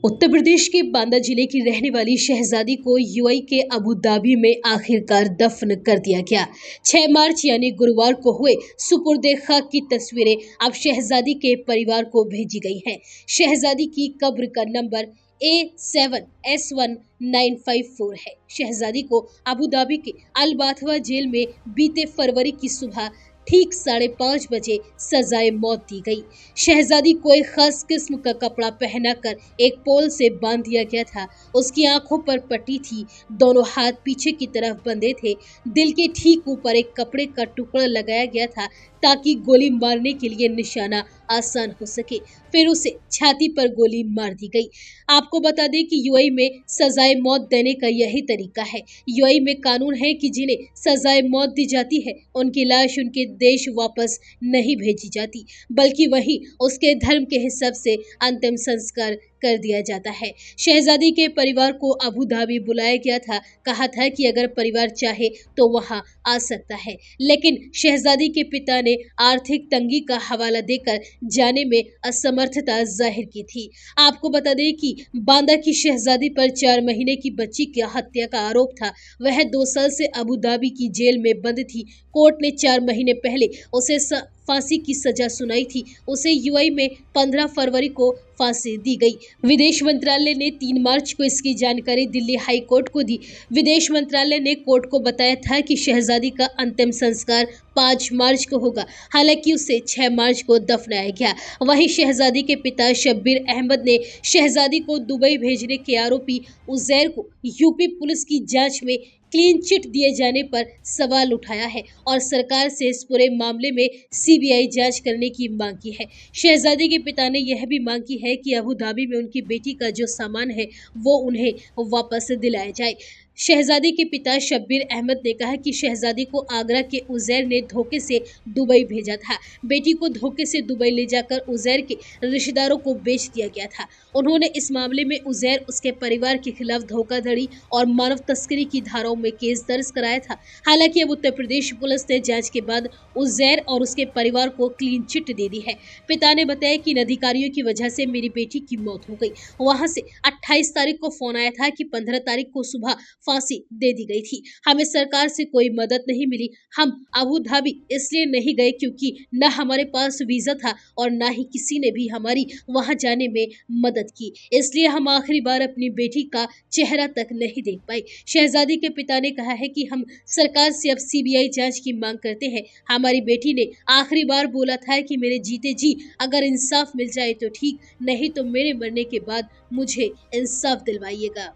उत्तर प्रदेश के बांदा जिले की रहने वाली शहजादी को यूएई के अबू धाबी में आखिरकार दफन कर दिया गया। 6 मार्च यानी गुरुवार को हुए सुपुर्दे खाक की तस्वीरें अब शहजादी के परिवार को भेजी गई हैं। शहजादी की कब्र का नंबर A7S1954 है। शहजादी को अबू धाबी के अल बाथवा जेल में बीते फरवरी की सुबह ठीक 5:30 बजे सजाए मौत दी गई। शहजादी को एक खास किस्म का कपड़ा पहनाकर एक पोल से बांध दिया गया था। उसकी आंखों पर पट्टी थी, दोनों हाथ पीछे की तरफ बंधे थे। दिल के ठीक ऊपर एक कपड़े का टुकड़ा लगाया गया था ताकि गोली मारने के लिए निशाना आसान हो सके। फिर उसे छाती पर गोली मार दी गई। आपको बता दें कि यूएई में सजाए मौत देने का यही तरीका है। यूएई में कानून है कि जिन्हें सजाए मौत दी जाती है उनकी लाश उनके देश वापस नहीं भेजी जाती, बल्कि वहीं उसके धर्म के हिसाब से अंतिम संस्कार कर दिया जाता है। शहजादी के परिवार को अबू धाबी बुलाया गया था। कहा था कि अगर परिवार चाहे तो वहां आ सकता है, लेकिन शहजादी के पिता ने आर्थिक तंगी का हवाला देकर जाने में असमर्थता जाहिर की थी। आपको बता दें कि बांदा की शहजादी पर 4 महीने की बच्ची की हत्या का आरोप था। वह 2 साल से अबू धाबी की जेल में बंद थी। कोर्ट ने 4 महीने पहले उसे फांसी की सजा सुनाई थी। उसे यूएई में 15 फरवरी को फांसी दी गई। विदेश मंत्रालय ने 3 मार्च को इसकी जानकारी दिल्ली हाई कोर्ट को दी। विदेश मंत्रालय ने कोर्ट को बताया था कि शहजादी का अंतिम संस्कार 5 मार्च को होगा। हालांकि उसे 6 मार्च को दफनाया गया। वहीं शहजादी के पिता शब्बीर अहमद ने शहजादी को दुबई भेजने के आरोपी उजैर को यूपी पुलिस की जांच में क्लीन चिट दिए जाने पर सवाल उठाया है और सरकार से इस पूरे मामले में सीबीआई जांच करने की मांग की है। शहजादी के पिता ने यह भी मांग की है कि अबू धाबी में उनकी बेटी का जो सामान है वो उन्हें वापस दिलाया जाए। शहजादी के पिता शब्बीर अहमद ने कहा कि शहजादी को आगरा के उजैर ने धोखे से दुबई भेजा था। बेटी को धोखे से दुबई ले जाकर उजैर के रिश्तेदारों को बेच दिया गया था। उन्होंने इस मामले में उजैर, उसके परिवार के खिलाफ धोखाधड़ी और मानव तस्करी की धाराओं में केस दर्ज कराया था। हालांकि अब उत्तर प्रदेश पुलिस ने जांच के बाद उजैर और उसके परिवार को क्लीन चिट दे दी है। पिता ने बताया कि इन अधिकारियों की वजह से मेरी बेटी की मौत हो गई। वहां से 28 तारीख को फोन आया था कि 15 तारीख को सुबह फांसी दे दी गई थी। हमें सरकार से कोई मदद नहीं मिली। हम अबू धाबी इसलिए नहीं गए क्योंकि न हमारे पास वीजा था और न ही किसी ने भी हमारी वहां जाने में मदद की। इसलिए हम आखिरी बार अपनी बेटी का चेहरा तक नहीं देख पाए। शहजादी के पिता ने कहा है कि हम सरकार से अब सीबीआई जांच की मांग करते हैं। हमारी बेटी ने आखिरी बार बोला था कि मेरे जीते जी अगर इंसाफ मिल जाए तो ठीक, नहीं तो मेरे मरने के बाद मुझे इंसाफ दिलवाइएगा।